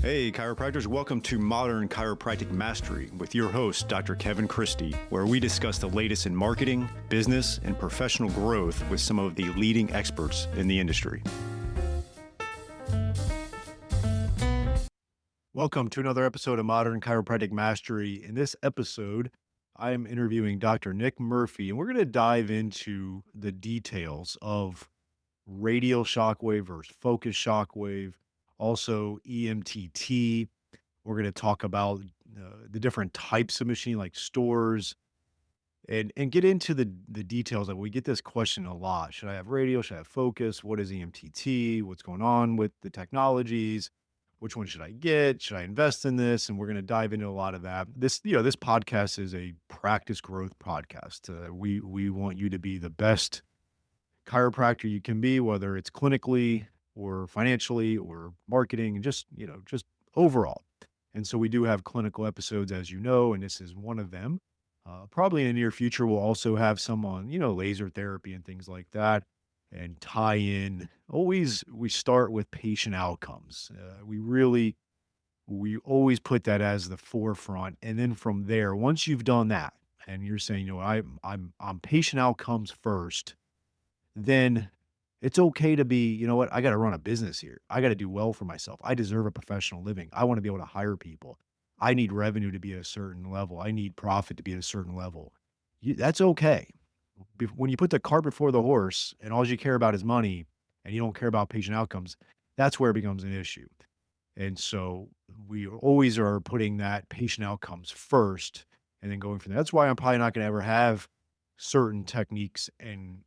Hey, chiropractors, welcome to Modern Chiropractic Mastery with your host, Dr. Kevin Christie, where we discuss the latest in marketing, business, and professional growth with some of the leading experts in the industry. Welcome to another episode of Modern Chiropractic Mastery. In this episode, I am interviewing Dr. Nick Murphy, and we're going to dive into the details of radial shockwave versus focused shockwave, also EMTT. We're going to talk about the different types of machine, like stores, and get into the details. That we get this question a lot: should I have radial? Should I have focus? What is EMTT? What's going on with the technologies? Which one should I get? Should I invest in this? And we're going to dive into a lot of that. This podcast is a practice growth podcast. We want you to be the best chiropractor you can be, whether it's clinically or financially or marketing, and just overall. And so we do have clinical episodes, as you know, and this is one of them. Probably in the near future, we'll also have some on, laser therapy and things like that, and tie in. Always, we start with patient outcomes. We always put that as the forefront, and then from there, once you've done that, and you're saying, I'm patient outcomes first, then it's okay to be, I got to run a business here. I got to do well for myself. I deserve a professional living. I want to be able to hire people. I need revenue to be at a certain level. I need profit to be at a certain level. That's okay. When you put the cart before the horse and all you care about is money and you don't care about patient outcomes, that's where it becomes an issue. And so we always are putting that patient outcomes first and then going from there. That's why I'm probably not going to ever have certain techniques and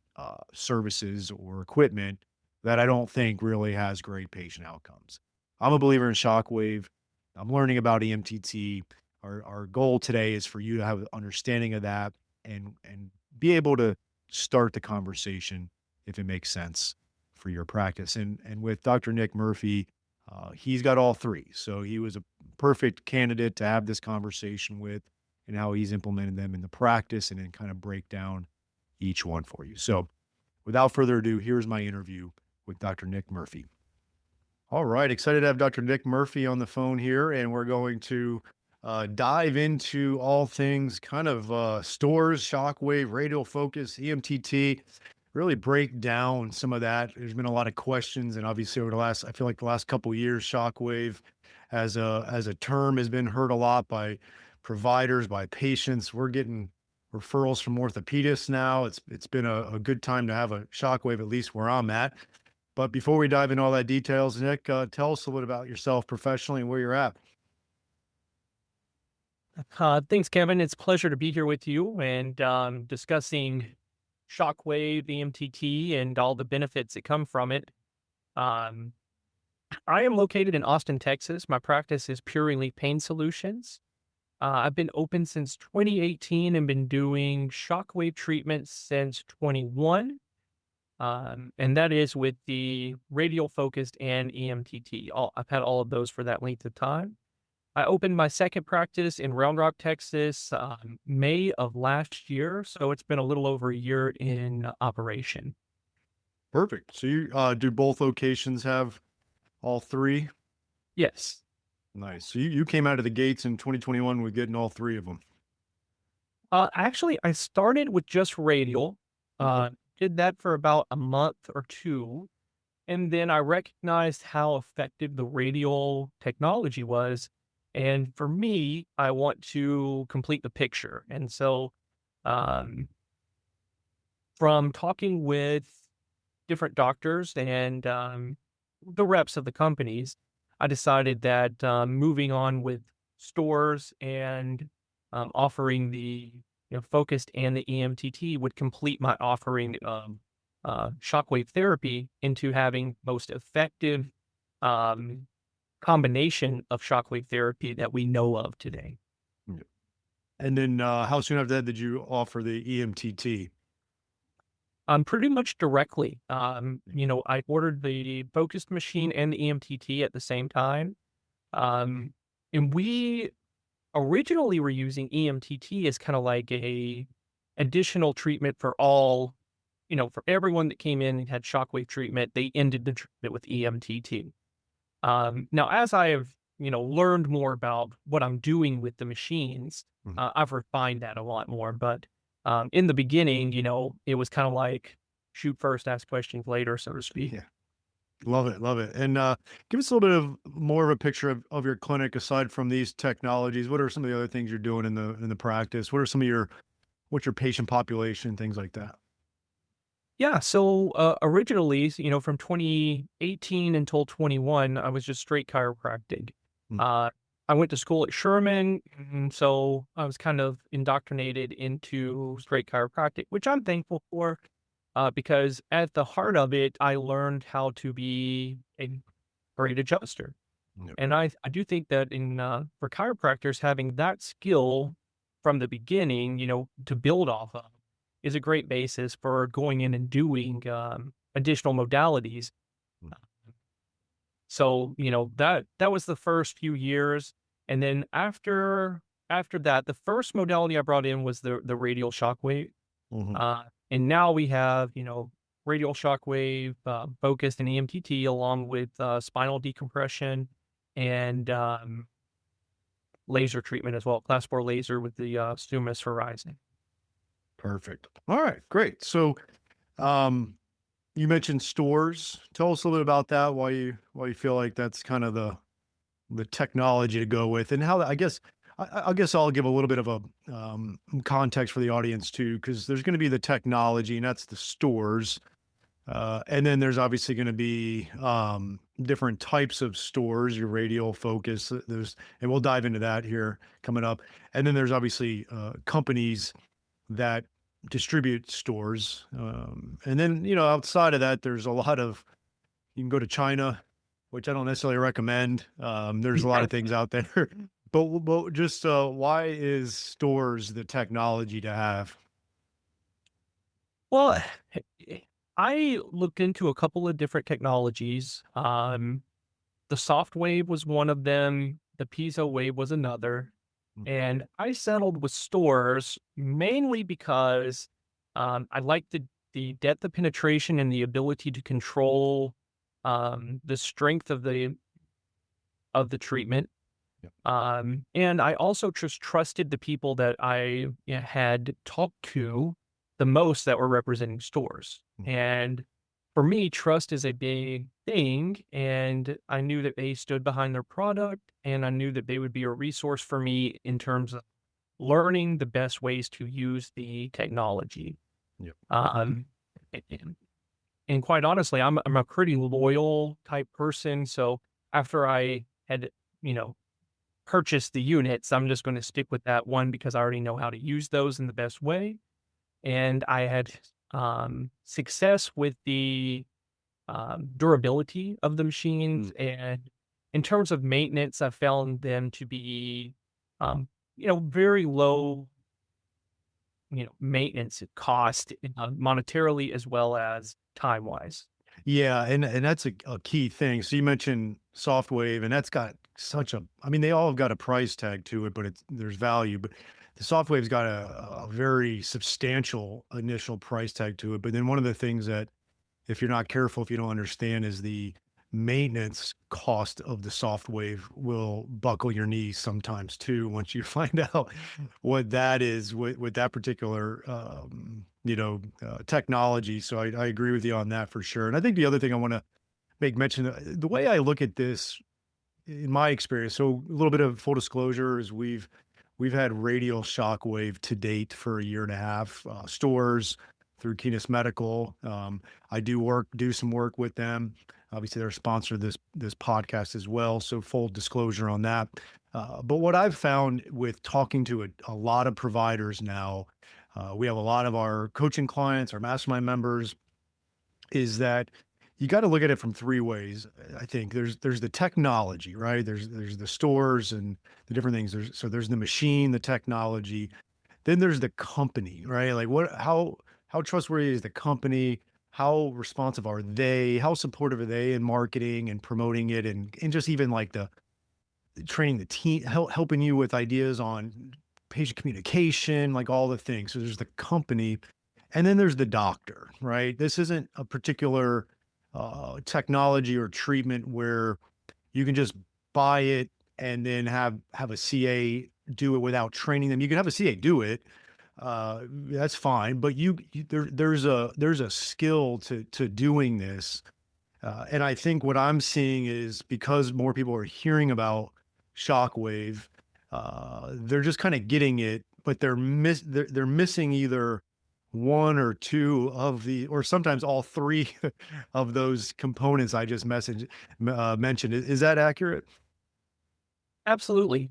services or equipment that I don't think really has great patient outcomes. I'm a believer in Shockwave. I'm learning about EMTT. Our goal today is for you to have an understanding of that and be able to start the conversation if it makes sense for your practice. And with Dr. Nick Murphy, he's got all three. So he was a perfect candidate to have this conversation with, and how he's implemented them in the practice, and then kind of break down each one for you. So without further ado, here's my interview with Dr. Nick Murphy. All right. Excited to have Dr. Nick Murphy on the phone here, and we're going to dive into all things kind of stores, shockwave, radial focus, EMTT, really break down some of that. There's been a lot of questions, and obviously I feel like the last couple of years, shockwave as a term has been heard a lot by providers, by patients. We're getting referrals from orthopedists now. It's been a good time to have a shockwave, at least where I'm at. But before we dive into all that details, Nick, tell us a little bit about yourself professionally and where you're at. Thanks, Kevin. It's a pleasure to be here with you and discussing Shockwave, EMTT, and all the benefits that come from it. Um, I am located in Austin, Texas. My practice is Pure Relief Pain Solutions. I've been open since 2018 and been doing shockwave treatments since 21. And that is with the radial focused and EMTT. I've had all of those for that length of time. I opened my second practice in Round Rock, Texas, May of last year. So it's been a little over a year in operation. Perfect. So you do both locations have all three? Yes. Nice. So you came out of the gates in 2021 with getting all three of them. Actually, I started with just radial, did that for about a month or two. And then I recognized how effective the radial technology was. And for me, I want to complete the picture. And so, um, from talking with different doctors and the reps of the companies, I decided that moving on with stores and offering the focused and the EMTT would complete my offering shockwave therapy into having most effective combination of shockwave therapy that we know of today. Yeah. And then how soon after that did you offer the EMTT? Pretty much directly. I ordered the focused machine and the EMTT at the same time. And we originally were using EMTT as kind of like a additional treatment for all, for everyone that came in and had shockwave treatment, they ended the treatment with EMTT. Now, as I have learned more about what I'm doing with the machines, Mhm. I've refined that a lot more. But in the beginning, it was kind of like shoot first, ask questions later, so to speak. Yeah. Love it, love it. And give us a little bit of more of a picture of your clinic aside from these technologies. What are some of the other things you're doing in the practice? What are some of your what's your patient population, things like that? Yeah. So originally, from 2018 until 21, I was just straight chiropractic. Mm, Uh, I went to school at Sherman, and so I was kind of indoctrinated into straight chiropractic, which I'm thankful for, because at the heart of it, I learned how to be a great adjuster. yep. And I do think that for chiropractors, having that skill from the beginning, to build off of, is a great basis for going in and doing additional modalities. Mm, So that was the first few years, and then after that, the first modality I brought in was the radial shockwave, mhm. and now we have radial shockwave, focused in EMTT, along with spinal decompression and laser treatment as well, class 4 laser with the Sumis Horizon. Perfect. All right, great. So, um, you mentioned stores. Tell us a little bit about that. Why you feel like that's kind of the technology to go with, and how I guess I guess I'll give a little bit of a context for the audience too, because there's going to be the technology, and that's the stores, and then there's obviously going to be different types of stores. Your radial focus, there's, and we'll dive into that here coming up, and then there's obviously companies that distribute stores. And then, outside of that, there's a lot of, you can go to China, which I don't necessarily recommend. There's a lot of things out there, but just why is stores the technology to have? Well, I looked into a couple of different technologies. The soft wave was one of them. The piezo wave was another. Mm, And I settled with stores mainly because I like the depth of penetration and the ability to control the strength of the treatment. yeah, And I also just trusted the people that I had talked to the most that were representing stores. mm, And for me, trust is a big thing. And I knew that they stood behind their product, and I knew that they would be a resource for me in terms of learning the best ways to use the technology. yeah, Um, and, and quite honestly, I'm a pretty loyal type person. So after I had, you know, purchase the units, I'm just gonna stick with that one because I already know how to use those in the best way, and I had, success with the, durability of the machines, mm. and in terms of maintenance, I found them to be, um, very low, maintenance cost, monetarily as well as time-wise. Yeah, and that's a key thing. So you mentioned Softwave, and that's got such a, I mean, they all have got a price tag to it, but it's there's value. But the Softwave's got a very substantial initial price tag to it. But then one of the things that, if you're not careful, if you don't understand, is the maintenance cost of the soft wave will buckle your knees sometimes too once you find out what that is with that particular technology. So I agree with you on that for sure. And I think the other thing I want to make mention, the way I look at this in my experience, so a little bit of full disclosure is we've had radial shockwave to date for a year and a half, stores through Keenest Medical. I do some work with them. Obviously, they're a sponsor of this podcast as well. So full disclosure on that. But what I've found with talking to a lot of providers now, we have a lot of our coaching clients, our mastermind members, is that you got to look at it from three ways. I think there's the technology, right? There's the stores and the different things. There's the machine, the technology, then there's the company, right? Like how trustworthy is the company? How responsive are they? How supportive are they in marketing and promoting it, and just even like the training the team, helping you with ideas on patient communication, like all the things. So there's the company, and then there's the doctor, right? This isn't a particular technology or treatment where you can just buy it and then have a CA do it without training them. You can have a CA do it. That's fine, but there's a skill to doing this. And I think what I'm seeing is because more people are hearing about Shockwave, they're just kind of getting it, but they're missing either one or two of the, or sometimes all three of those components I just mentioned. Is that accurate? Absolutely.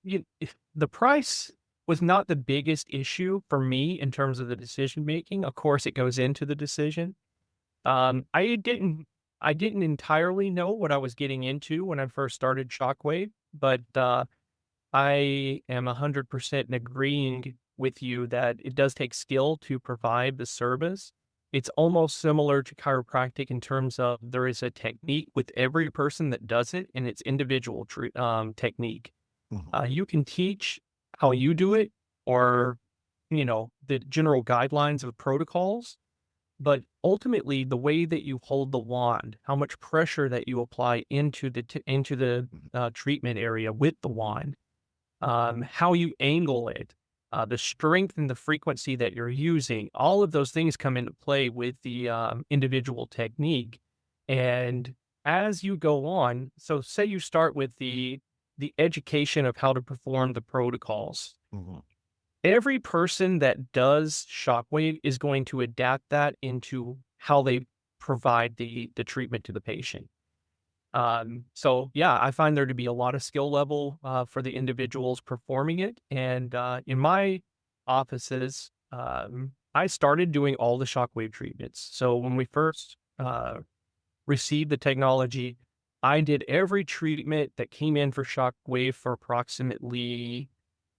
The price was not the biggest issue for me in terms of the decision making. Of course, it goes into the decision. Um, I didn't I didn't entirely know what I was getting into when I first started Shockwave, but I am 100% in agreeing with you that it does take skill to provide the service. It's almost similar to chiropractic in terms of there is a technique with every person that does it, and it's individual technique. Mhm, You can teach how you do it, or the general guidelines of protocols, but ultimately, the way that you hold the wand, how much pressure that you apply into the mhm, treatment area with the wand, how you angle it, the strength and the frequency that you're using, all of those things come into play with the individual technique. And as you go on, so say you start with the education of how to perform the protocols. mhm, Every person that does Shockwave is going to adapt that into how they provide the treatment to the patient. So yeah, I find there to be a lot of skill level for the individuals performing it. And in my offices, I started doing all the shockwave treatments. So when we first received the technology, I did every treatment that came in for shockwave for approximately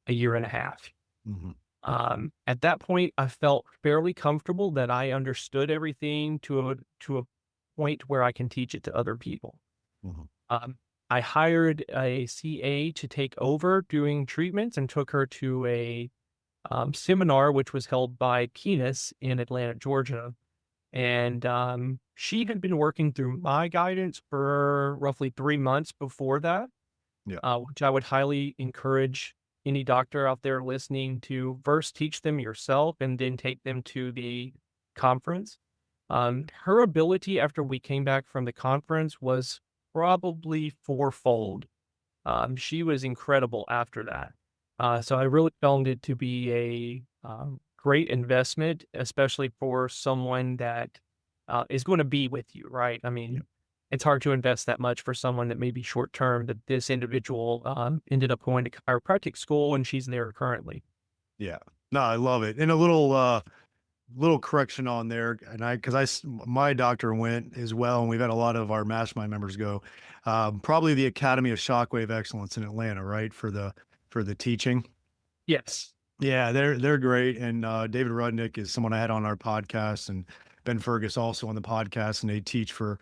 a year and a half. mhm, At that point, I felt fairly comfortable that I understood everything to a point where I can teach it to other people. mhm. Um, I hired a CA to take over doing treatments and took her to a seminar, which was held by Kenis in Atlanta, Georgia. And she had been working through my guidance for roughly 3 months before that, Yeah. which I would highly encourage any doctor out there listening to first teach them yourself and then take them to the conference. Her ability after we came back from the conference was probably fourfold. She was incredible after that. So I really found it to be a great investment, especially for someone that is going to be with you, right? I Yeah. mean, it's hard to invest that much for someone that may be short term. That this individual ended up going to chiropractic school, and she's there currently. Yeah. No, I love it. And a little correction on there, and my doctor went as well, and we've had a lot of our mastermind members go. Probably the Academy of Shockwave Excellence in Atlanta, right? For the teaching. Yes. Yeah, they're great. And David Rudnick is someone I had on our podcast, and Ben Fergus also on the podcast, and they teach for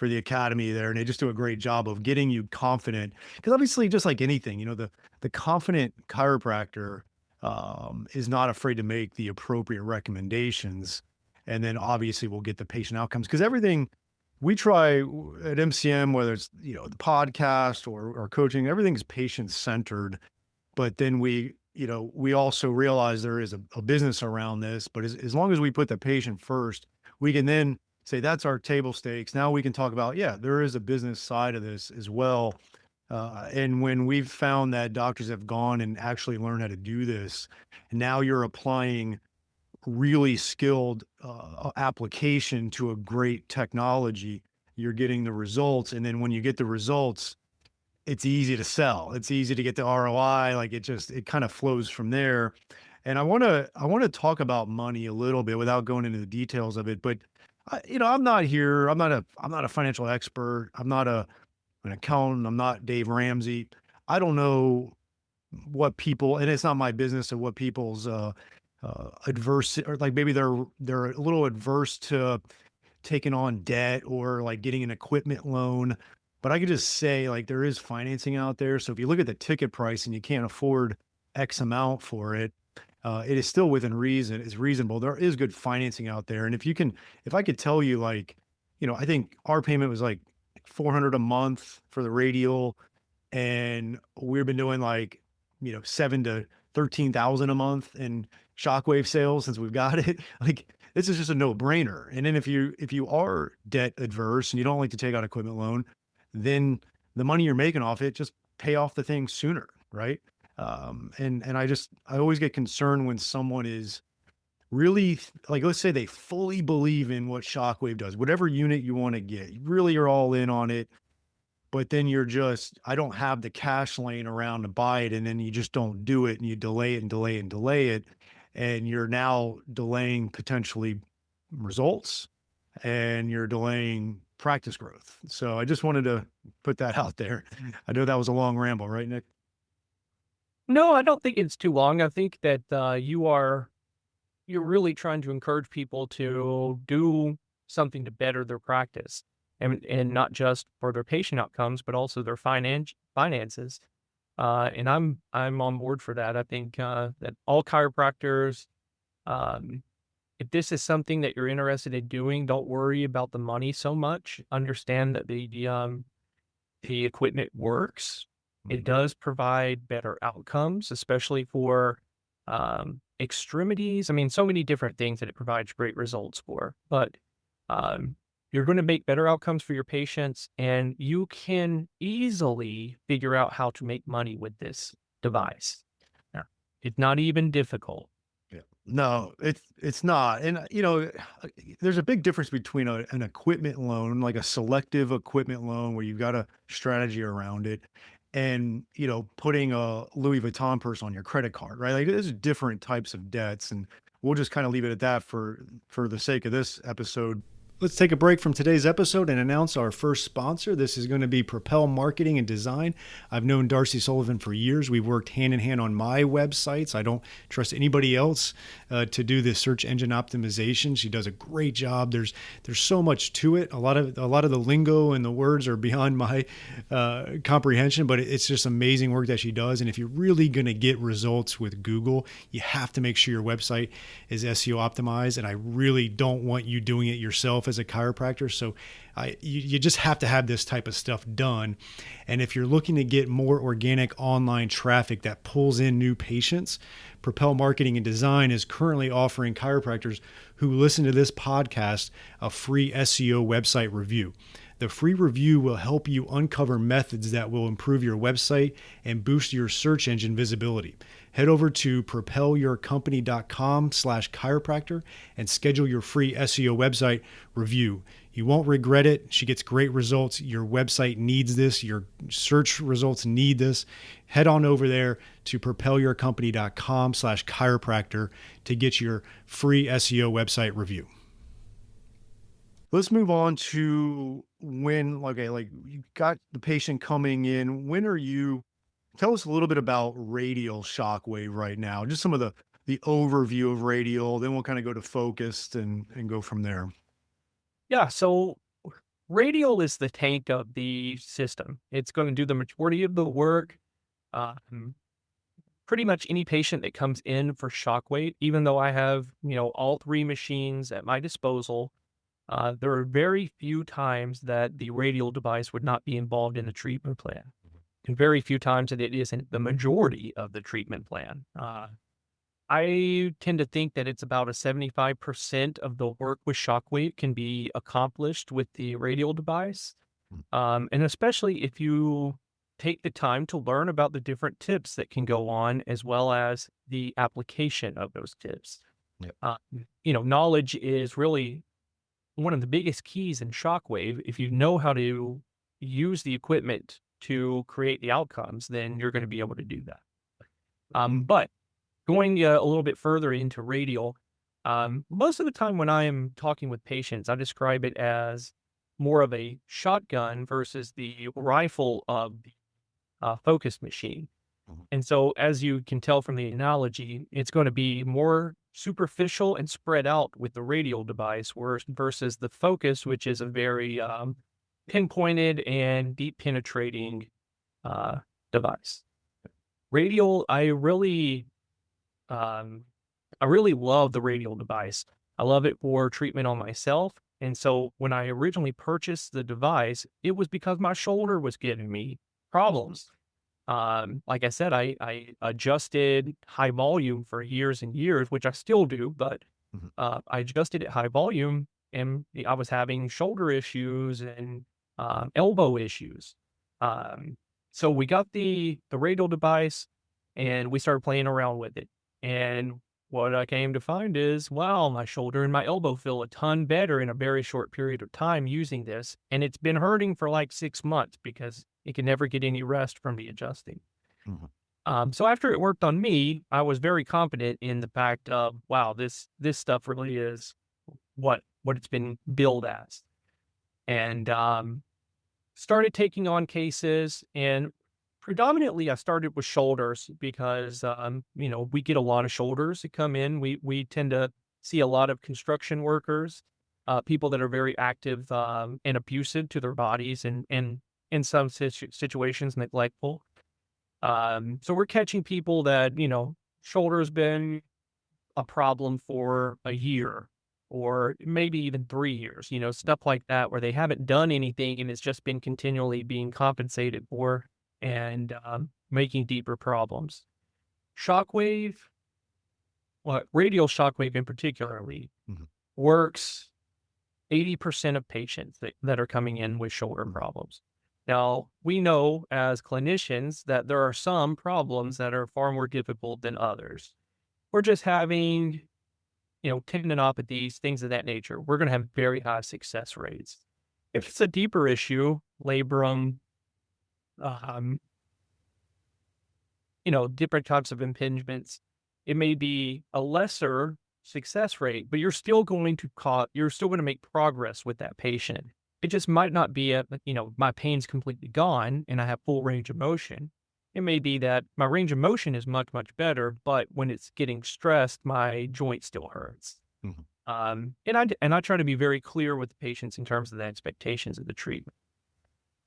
the academy there, and they just do a great job of getting you confident. Because obviously, just like anything, the confident chiropractor is not afraid to make the appropriate recommendations, and then obviously we'll get the patient outcomes. Because everything we try at MCM, whether it's the podcast or coaching, everything's patient centered, but then we also realize there is a business around this, but as long as we put the patient first, we can then say that's our table stakes. Now we can talk about, yeah, there is a business side of this as well. And when we've found that doctors have gone and actually learned how to do this, now you're applying really skilled application to a great technology, you're getting the results. And then when you get the results, it's easy to sell. It's easy to get the ROI. Like it kind of flows from there. And I want to talk about money a little bit without going into the details of it. But I'm not here. I'm not a financial expert. I'm not an accountant. I'm not Dave Ramsey. I don't know what people, and it's not my business of what people's adverse, or like maybe they're a little adverse to taking on debt or like getting an equipment loan. But I could just say like there is financing out there. So if you look at the ticket price and you can't afford X amount for it, it is still within reason. It's reasonable. There is good financing out there. And if I could tell you like, I think our payment was like 400 a month for the radial. and we've been doing like, 7 to 13,000 a month in Shockwave sales since we've got it. Like, this is just a no-brainer. And then if you are debt adverse and you don't like to take out equipment loan, then the money you're making off it, just pay off the thing sooner, right? And I always get concerned when someone is really like, let's say they fully believe in what Shockwave does, whatever unit you want to get, you really are all in on it, but then you're just, I don't have the cash laying around to buy it. And then you just don't do it and you delay it and delay it and delay it. And you're now delaying potentially results and you're delaying practice growth. So I just wanted to put that out there. I know that was a long ramble, right, Nick? No, I don't think it's too long. I think that you're really trying to encourage people to do something to better their practice, and not just for their patient outcomes, but also their finances. And I'm on board for that. I think that all chiropractors, um, if this is something that you're interested in doing, don't worry about the money so much. Understand that the equipment works. It Mhm. does provide better outcomes, especially for extremities. I mean, so many different things that it provides great results for. But um, you're going to make better outcomes for your patients, and you can easily figure out how to make money with this device. Yeah. It's not even difficult. Yeah. No, it's not. And there's a big difference between an equipment loan, like a selective equipment loan where you've got a strategy around it, and putting a Louis Vuitton purse on your credit card, right? Like there's different types of debts, and we'll just kind of leave it at that for the sake of this episode. Let's take a break from today's episode and announce our first sponsor. This is going to be Propel Marketing and Design. I've known Darcy Sullivan for years. We've worked hand in hand on my websites. I don't trust anybody else to do this search engine optimization. She does a great job. There's so much to it. A lot of the lingo and the words are beyond my comprehension, but it's just amazing work that she does. And if you're really going to get results with Google, you have to make sure your website is SEO optimized. And I really don't want you doing it yourself as a chiropractor. So you just have to have this type of stuff done. And if you're looking to get more organic online traffic that pulls in new patients, Propel Marketing and Design is currently offering chiropractors who listen to this podcast a free SEO website review. The free review will help you uncover methods that will improve your website and boost your search engine visibility. Head over to propelyourcompany.com/chiropractor and schedule your free SEO website review. You won't regret it. She gets great results. Your website needs this. Your search results need this. Head on over there to propelyourcompany.com/chiropractor to get your free SEO website review. Let's move on to when, okay, like you got the patient coming in. When are you, tell us a little bit about Radial Shockwave right now, just some of the overview of Radial, then we'll kind of go to focused and go from there. Yeah. So Radial is the tank of the system. It's going to do the majority of the work. Um, Pretty much any patient that comes in for Shockwave, even though I have, all three machines at my disposal, there are very few times that the radial device would not be involved in the treatment plan, and very few times that it isn't the majority of the treatment plan. I tend to think that it's about a 75% of the work with Shockwave can be accomplished with the radial device. And especially if you take the time to learn about the different tips that can go on, as well as the application of those tips. Yep. Knowledge is really one of the biggest keys in Shockwave. If you know how to use the equipment to create the outcomes, then you're going to be able to do that. But going a little bit further into radial, most of the time when I am talking with patients, I describe it as more of a shotgun versus the rifle of the focus machine. Mhm. And so, as you can tell from the analogy, it's going to be more superficial and spread out with the radial device, versus the focus, which is a very pinpointed and deep penetrating uh, device. Radial, um, I really love the radial device. I love it for treatment on myself. And so when I originally purchased the device, it was because my shoulder was giving me problems. Like I said, I adjusted high volume for years and years, which I still do, but Mhm. I adjusted at high volume, and I was having shoulder issues and elbow issues. Um, so we got the radial device, and we started playing around with it. And what I came to find is, wow, my shoulder and my elbow feel a ton better in a very short period of time using this. And it's been hurting for like 6 months because it can never get any rest from the adjusting. Mhm. So after it worked on me, I was very confident in the fact of, wow, this stuff really is what it's been billed as. And started taking on cases, and predominantly I started with shoulders because we get a lot of shoulders that come in. We tend to see a lot of construction workers, people that are very active and abusive to their bodies, and in some situations neglectful. So we're catching people that, shoulder's been a problem for a year or maybe even 3 years, stuff like that, where they haven't done anything and it's just been continually being compensated for and making deeper problems. Shockwave, well, radial shockwave in particularly, Mhm. works 80% of patients that are coming in with shoulder Mhm. problems. Now, we know as clinicians that there are some problems that are far more difficult than others. We're just having, tendinopathies, things of that nature. We're going to have very high success rates. If it's a deeper issue, labrum, um, different types of impingements, it may be a lesser success rate, but you're still going to make progress with that patient. It just might not be my pain's completely gone and I have full range of motion. It may be that my range of motion is much, much better, but when it's getting stressed, my joint still hurts. Mhm. And I try to be very clear with the patients in terms of the expectations of the treatment.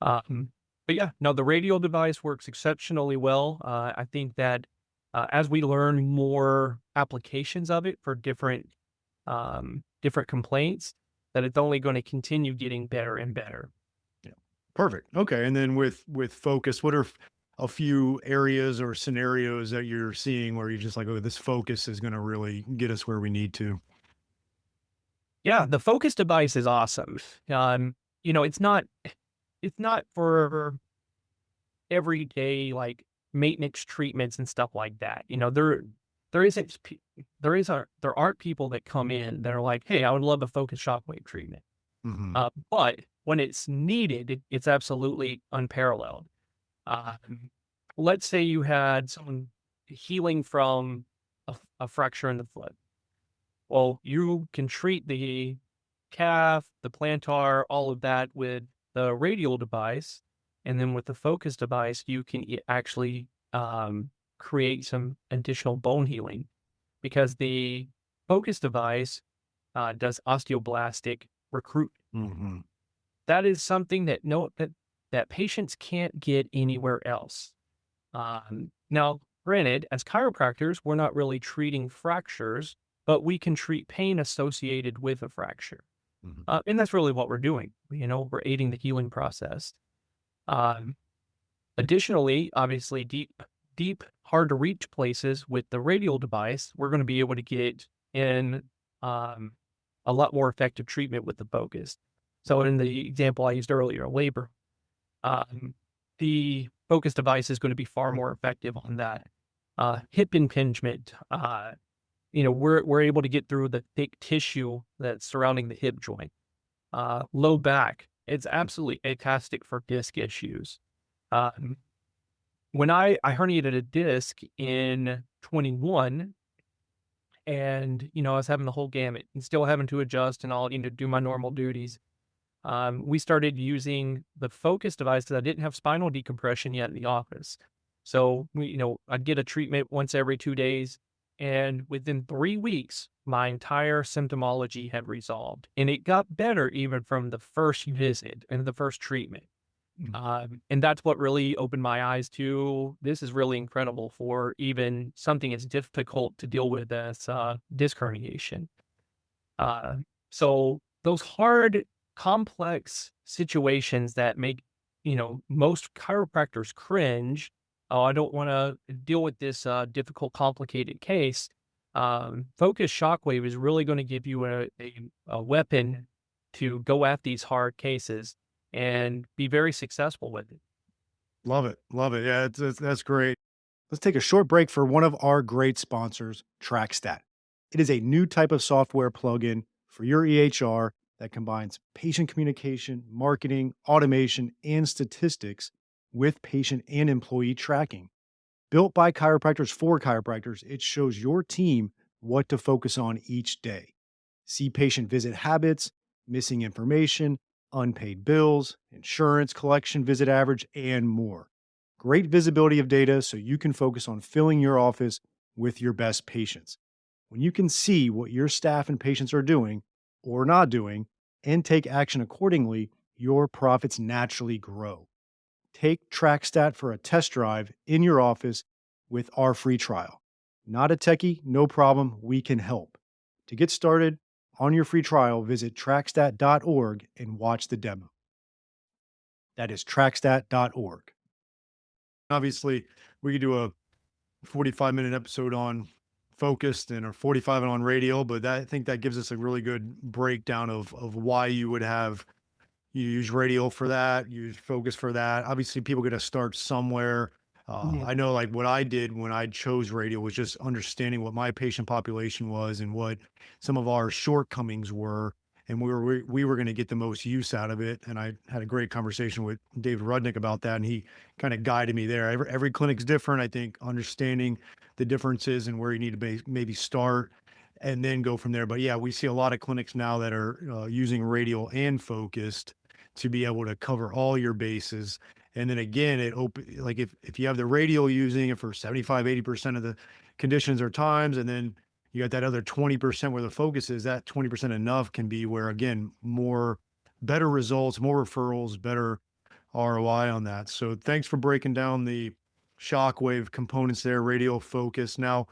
Um, but yeah, no, the radial device works exceptionally well. I think that as we learn more applications of it for different complaints, that it's only going to continue getting better and better. Yeah. Perfect. Okay. And then with focus, what are a few areas or scenarios that you're seeing where you're just like, oh, this focus is going to really get us where we need to? Yeah, the focus device is awesome. You know, it's not it's not for everyday, like, maintenance treatments and stuff like that. There isn't p there aren't people that come in that are like, "Hey, I would love a focused shockwave treatment." Hmm. But when it's needed, it's absolutely unparalleled. Um, let's say you had someone healing from a fracture in the foot. Well, you can treat the calf, the plantar, all of that with the radial device, and then with the focus device, you can actually create some additional bone healing because the focus device does osteoblastic recruitment. Hmm. That is something that patients can't get anywhere else. Now, granted, as chiropractors, we're not really treating fractures, but we can treat pain associated with a fracture. Hmm. And that's really what we're doing. We're aiding the healing process. Um, Additionally, obviously, deep, hard to reach places with the radial device, we're going to be able to get in um, a lot more effective treatment with the focus. So, in the example I used earlier, labor, um, the focus device is going to be far more effective on that. Hip impingement, we're able to get through the thick tissue that's surrounding the hip joint. Low back, it's absolutely fantastic for disc issues. Um, when I herniated a disc in 21, and I was having the whole gamut and still having to adjust and all, do my normal duties. We started using the focus device because I didn't have spinal decompression yet in the office. So I'd get a treatment once every 2 days, and within 3 weeks, my entire symptomology had resolved, and it got better even from the first visit and the first treatment. And that's what really opened my eyes to this is really incredible for even something as difficult to deal with as disc herniation. Uh, so those hard, complex situations that make, most chiropractors cringe, "Oh, I don't wanna deal with this, difficult, complicated case," focused shockwave is really gonna give you a weapon to go at these hard cases and be very successful with it. Love it. Love it. Yeah, that's great. Let's take a short break for one of our great sponsors, TrackStat. It is a new type of software plugin for your EHR that combines patient communication, marketing, automation, and statistics with patient and employee tracking. Built by chiropractors for chiropractors, it shows your team what to focus on each day. See patient visit habits, missing information, unpaid bills, insurance collection visit average, and more. Great visibility of data so you can focus on filling your office with your best patients. When you can see what your staff and patients are doing or not doing and take action accordingly, your profits naturally grow. Take TrackStat for a test drive in your office with our free trial. Not a techie, no problem, we can help. To get started on your free trial, visit trackstat.org and watch the demo. That is trackstat.org. Obviously, we could do a 45-minute episode on focused and a 45 on radial, but I think that gives us a really good breakdown of why you would have you use Radial for that, you use Focus for that. Obviously, people got to start somewhere. Mhm. I know, like what I did when I chose Radial was just understanding what my patient population was and what some of our shortcomings were, and we were going to get the most use out of it. And I had a great conversation with David Rudnick about that, and he kind of guided me there. Every clinic's different. I think understanding the differences and where you need to maybe start and then go from there. But yeah, we see a lot of clinics now that are using Radial and Focused to be able to cover all your bases. And then again, like if you have the radial using it for 75, 80% of the conditions or times, and then you got that other 20% where the focus is, that 20% enough can be where again, better results, more referrals, better ROI on that. So thanks for breaking down the shockwave components there, radial focus. Now,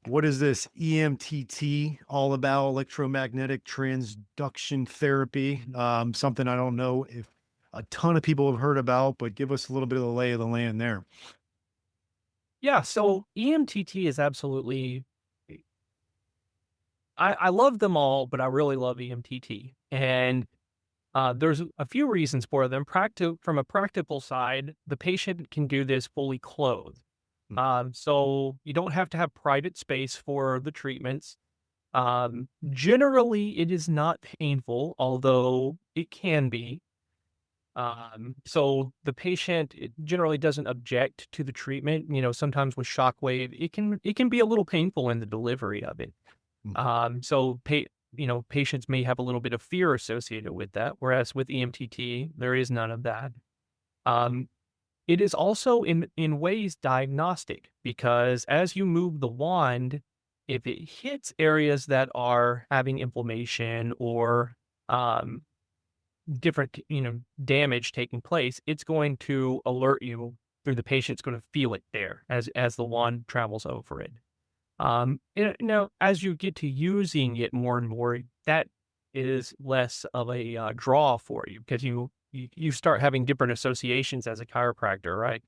what is this EMTT all about? Electromagnetic transduction therapy. Something I don't know if a ton of people have heard about, but give us a little bit of the lay of the land there. Yeah, so EMTT is absolutely I love them all, but I really love EMTT, and there's a few reasons for them. From a practical side, the patient can do this fully clothed. Mm, So you don't have to have private space for the treatments. Generally, it is not painful, although it can be. So the patient generally doesn't object to the treatment. Sometimes with shockwave, it can be a little painful in the delivery of it. mm, So patients may have a little bit of fear associated with that, whereas with EMTT, there is none of that. Um, it is also in ways diagnostic because as you move the wand, if it hits areas that are having inflammation or um, different, damage taking place, it's going to alert you through the patient's going to feel it there as the wand travels over it. Now, as you get to using it more and more, that is less of a draw for you because you start having different associations as a chiropractor, right?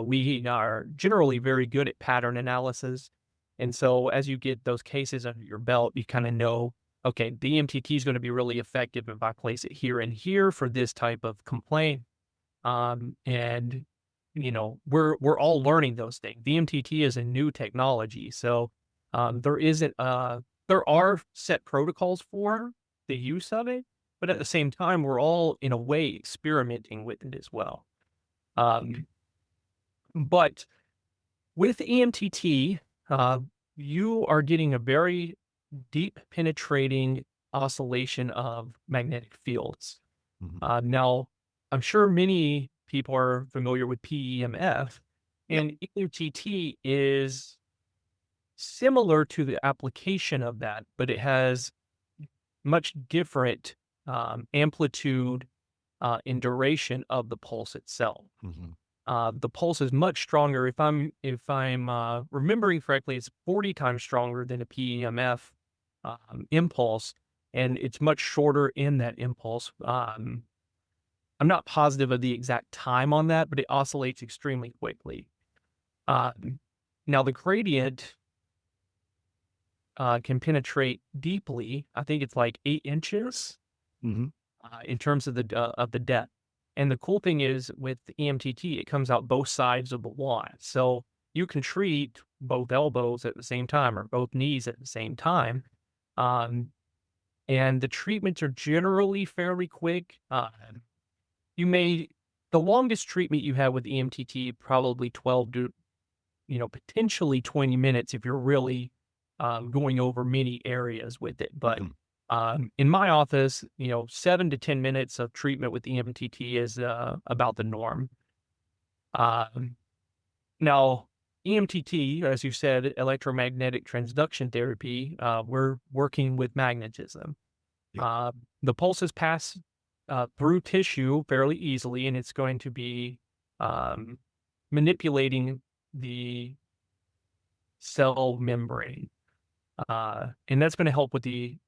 We are generally very good at pattern analysis, and so as you get those cases under your belt, you kind of know, okay, the MTT is going to be really effective if I place it here and here for this type of complaint. And we're all learning those things. The MTT is a new technology, so there isn't there are set protocols for the use of it, but at the same time, we're all in a way experimenting with it as well. Um, but with EMTT, uh, you are getting a very deep penetrating oscillation of magnetic fields. mhm. Now, I'm sure many people are familiar with PEMF, Yep. and EMTT is similar to the application of that, but it has much different amplitude and duration of the pulse itself. Mhm. The pulse is much stronger. If I'm remembering correctly, it's 40 times stronger than a PEMF impulse, and it's much shorter in that impulse. I'm not positive of the exact time on that, but it oscillates extremely quickly. Um, Now the gradient can penetrate deeply. I think it's like 8 inches Mhm. in terms of the depth. And the cool thing is with the EMTT, it comes out both sides of the wand. So you can treat both elbows at the same time or both knees at the same time. Um, and the treatments are generally fairly quick. You may The longest treatment you have with EMTT probably 12 to potentially 20 minutes if you're really going over many areas with it. But Mhm. in my office, 7 to 10 minutes of treatment with EMTT is about the norm. Um, Now, EMTT, as you said, electromagnetic transduction therapy, we're working with magnetism. Yeah. Uh, the pulses pass through tissue fairly easily, and it's going to be um, manipulating the cell membrane. And that's going to help with the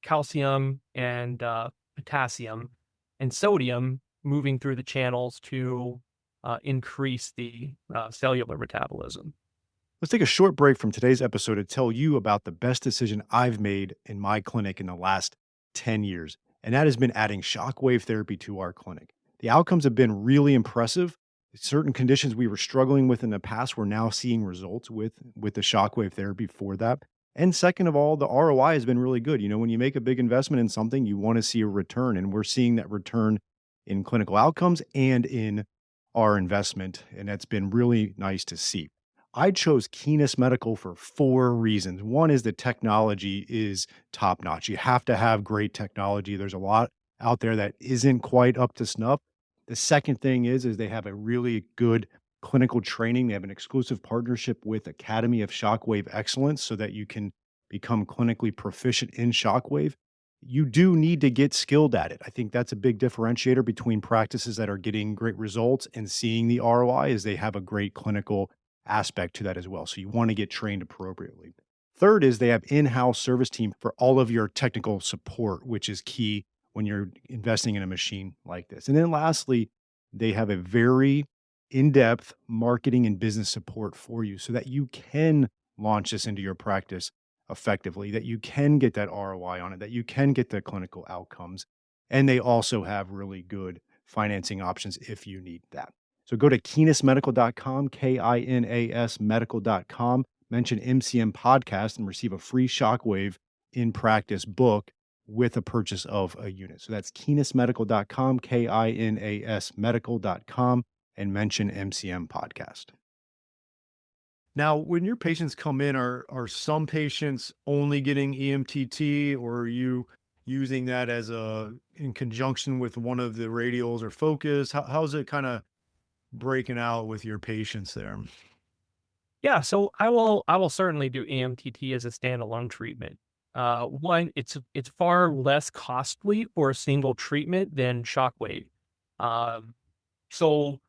calcium and potassium and sodium moving through the channels to increase the cellular metabolism. Let's take a short break from today's episode to tell you about the best decision I've made in my clinic in the last 10 years, and that has been adding shockwave therapy to our clinic. The outcomes have been really impressive. Certain conditions we were struggling with in the past, we're now seeing results with the shockwave therapy for that. And second of all, the ROI has been really good. You know, when you make a big investment in something, you want to see a return, and we're seeing that return in clinical outcomes and in our investment, and that's been really nice to see. I chose Keenest Medical for 4 reasons. One is the technology is top notch. You have to have great technology. There's a lot out there that isn't quite up to snuff. The second thing is they have a really good clinical training. They have an exclusive partnership with Academy of Shockwave Excellence so that you can become clinically proficient in shockwave. You do need to get skilled at it. I think that's a big differentiator between practices that are getting great results and seeing the ROI is they have a great clinical aspect to that as well. So you want to get trained appropriately. Third is they have in-house service team for all of your technical support, which is key when you're investing in a machine like this. And then lastly, they have a very in-depth marketing and business support for you so that you can launch this into your practice effectively, that you can get that ROI on it, that you can get the clinical outcomes. And they also have really good financing options if you need that. So go to kinasmedical.com, KINAS medical.com, mention MCM podcast and receive a free shockwave in practice book with a purchase of a unit. So that's kinasmedical.com, KINAS medical.com, and mention MCM podcast. Now, when your patients come in, are some patients only getting EMTT, or are you using that as a in conjunction with one of the radials or focus? How's it kind of breaking out with your patients there? Yeah, so I will certainly do EMTT as a standalone treatment. One, it's far less costly for a single treatment than shockwave. Um, so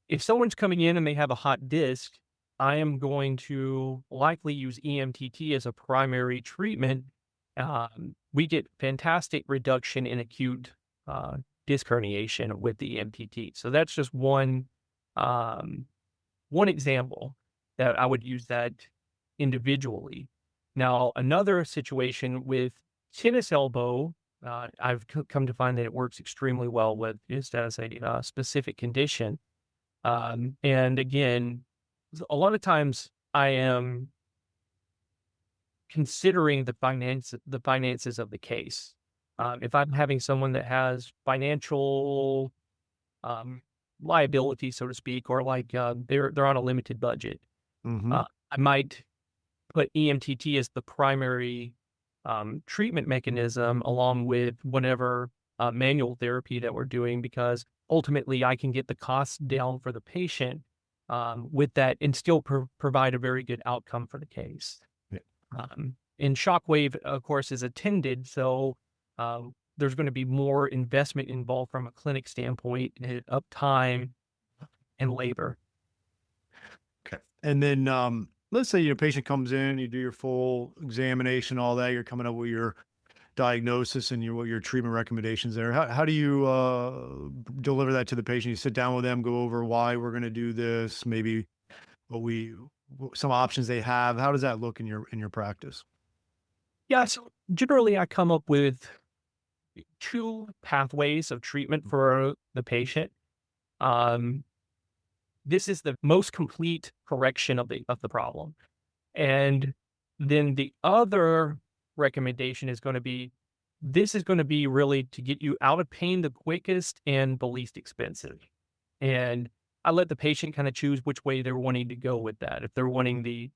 if someone's coming in and they have a hot disc, I am going to likely use EMTT as a primary treatment. We get fantastic reduction in acute disc herniation with the EMTT. So that's just um, one example that I would use that individually. Now, another situation with tennis elbow, I've come to find that it works extremely well with just as a specific condition. And again, a lot of times I am considering the finances of the case. If I'm having someone that has financial um, liability, so to speak, or like they're on a limited budget, Mhm. uh, I might put EMTT as the primary treatment mechanism along with whatever manual therapy that we're doing, because ultimately I can get the costs down for the patient with that and still provide a very good outcome for the case. Yeah. And Shockwave, of course, is attended, so there's going to be more investment involved from a clinic standpoint, up time and labor. Okay. And then, let's say your patient comes in, you do your full examination, all that, you're coming up with your diagnosis and what your treatment recommendations there. How do you deliver that to the patient? You sit down with them, go over why we're going to do this, maybe some options they have? How does that look in your practice? Yeah, so generally I come up with 2 pathways of treatment for the patient. Um, this is the most complete correction of the problem. And then the other recommendation is gonna be, this is gonna be really to get you out of pain the quickest and the least expensive. And I let the patient kinda choose which way they're wanting to go with that. If they're wanting the,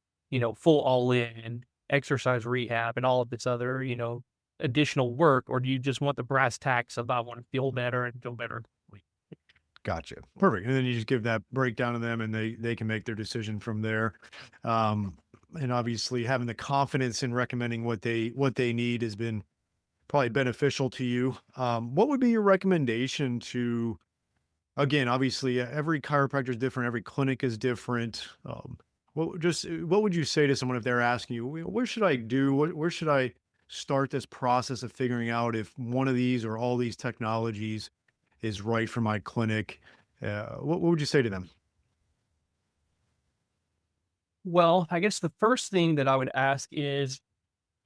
full all-in exercise rehab and all of this other, additional work, or do you just want the brass tacks of, "I wanna feel better and feel better." Gotcha. Perfect. And then you just give that breakdown to them and they can make their decision from there. Um, and obviously having the confidence in recommending what they need has been probably beneficial to you. What would be your recommendation to, again, obviously every chiropractor is different, every clinic is different. What would you say to someone if they're asking you, Where should I do? Where should I start this process of figuring out if one of these or all these technologies is right for my clinic?" What would you say to them? Well, I guess the first thing that I would ask is,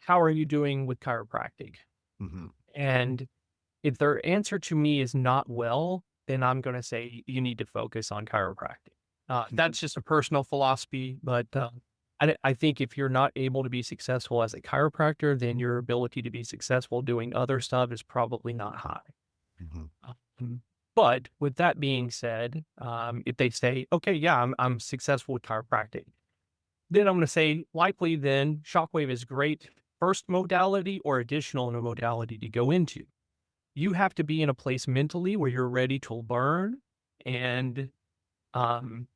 "How are you doing with chiropractic?" Mhm. And if their answer to me is not well, then I'm gonna say you need to focus on chiropractic. That's just a personal philosophy, but, I think if you're not able to be successful as a chiropractor, then your ability to be successful doing other stuff is probably not high. Mhm. Um, but with that being said, if they say, "Okay, yeah, I'm successful with chiropractic," then I'm gonna say likely then Shockwave is great first modality or additional modality to go into. You have to be in a place mentally where you're ready to learn and, um,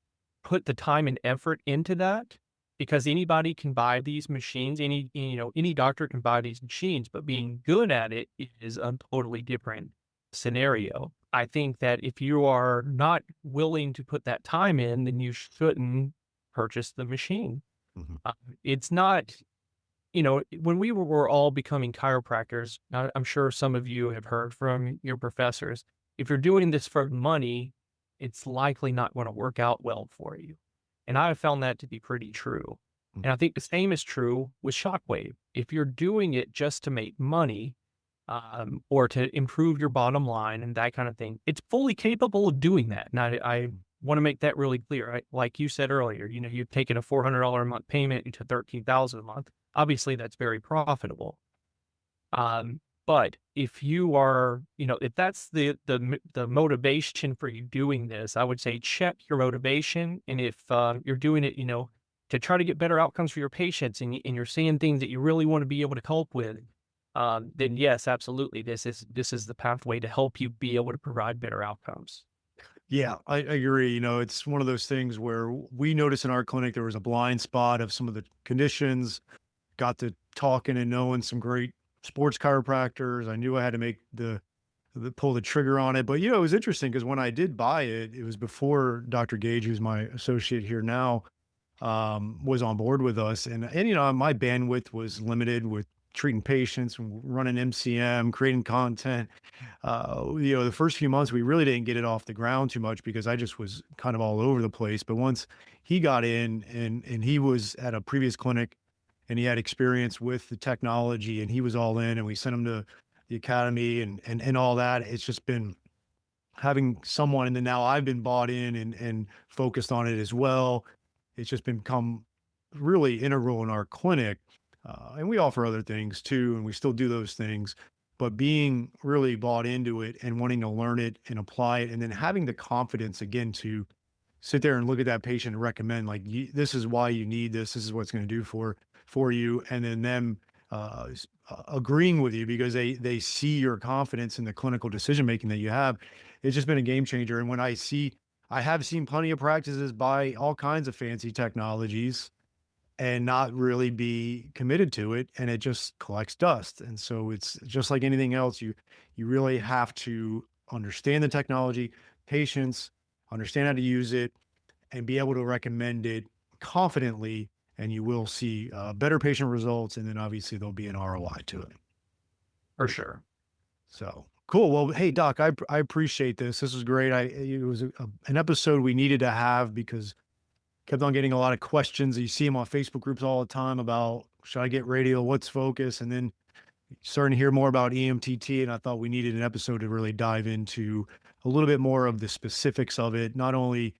put the time and effort into that, because anybody can buy these machines. Any doctor can buy these machines, but being good at it is a totally different scenario. I think that if you are not willing to put that time in, then you shouldn't purchase the machine. Mhm. Uh, it's not when we were all becoming chiropractors, I'm sure some of you have heard from your professors, if you're doing this for money, it's likely not going to work out well for you. And I have found that to be pretty true. Mhm. And I think the same is true with Shockwave. If you're doing it just to make money, or to improve your bottom line and that kind of thing, it's fully capable of doing that. And I want to make that really clear. Like you said earlier, you've taken a $400 a month payment into 13,000 a month. Obviously, that's very profitable. But if you are, if that's the motivation for you doing this, I would say check your motivation. And if you're doing it, to try to get better outcomes for your patients, and you're seeing things that you really want to be able to cope with, then yes, absolutely, this is the pathway to help you be able to provide better outcomes. Yeah, I agree. It's one of those things where we noticed in our clinic there was a blind spot of some of the conditions. Got to talking and knowing some great sports chiropractors. I knew I had to make the pull the trigger on it. But it was interesting because when I did buy it, it was before Dr. Gage, who's my associate here now, was on board with us. And my bandwidth was limited with treating patients and running MCM, creating content. The first few months we really didn't get it off the ground too much because I just was kind of all over the place. But once he got in and he was at a previous clinic and he had experience with the technology and he was all in and we sent him to the academy and all that. It's just been having someone, and then now I've been bought in and focused on it as well. It's just become really integral in our clinic. And we offer other things too, and we still do those things. But being really bought into it and wanting to learn it and apply it, and then having the confidence again to sit there and look at that patient and recommend, like, this is why you need this. This is what it's going to do for you, and then them agreeing with you because they see your confidence in the clinical decision making that you have. It's just been a game changer. And I have seen plenty of practices buy all kinds of fancy technologies and not really be committed to it, and it just collects dust. And so it's just like anything else. You really have to understand the technology, patience, understand how to use it, and be able to recommend it confidently, and you will see better patient results. And then obviously there'll be an ROI to it. For sure. So cool. Well, hey Doc, I appreciate this. This was great. It was an episode we needed to have because kept on getting a lot of questions. You see them on Facebook groups all the time about, should I get radial? What's focus? And then starting to hear more about EMTT. And I thought we needed an episode to really dive into a little bit more of the specifics of it, not only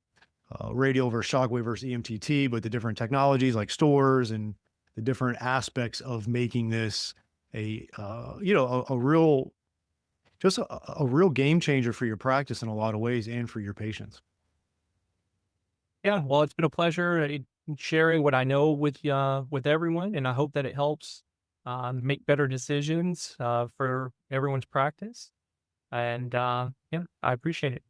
radial versus shockwave versus EMTT, but the different technologies like stores and the different aspects of making this a real, just a real game changer for your practice in a lot of ways and for your patients. Yeah, well, it's been a pleasure sharing what I know with everyone, and I hope that it helps make better decisions for everyone's practice. And yeah, I appreciate it.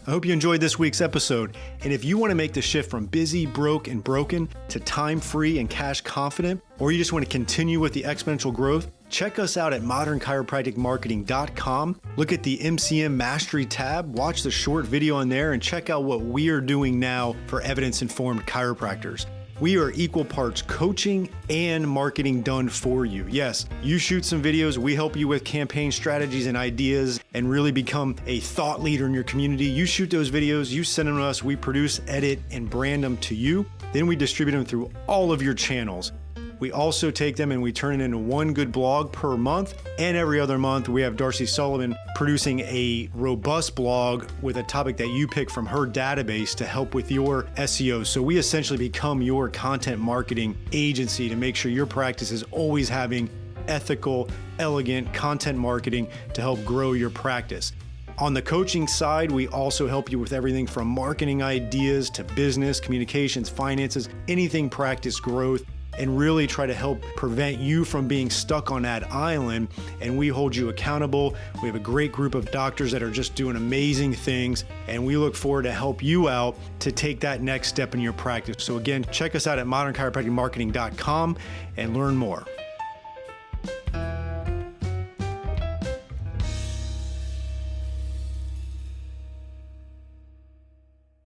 I hope you enjoyed this week's episode. And if you want to make the shift from busy, broke, and broken to time-free and cash confident, or you just want to continue with the exponential growth, check us out at modernchiropracticmarketing.com. Look at the MCM Mastery tab, watch the short video on there, and check out what we are doing now for evidence-informed chiropractors. We are equal parts coaching and marketing done for you. Yes, you shoot some videos, we help you with campaign strategies and ideas and really become a thought leader in your community. You shoot those videos, you send them to us, we produce, edit, and brand them to you. Then we distribute them through all of your channels. We also take them and we turn it into one good blog per month. And every other month, we have Darcy Sullivan producing a robust blog with a topic that you pick from her database to help with your SEO. So we essentially become your content marketing agency to make sure your practice is always having ethical, elegant content marketing to help grow your practice. On the coaching side, we also help you with everything from marketing ideas to business, communications, finances, anything practice growth, and really try to help prevent you from being stuck on that island. And we hold you accountable. We have a great group of doctors that are just doing amazing things, and we look forward to help you out to take that next step in your practice. So again, check us out at modernchiropracticmarketing.com and learn more.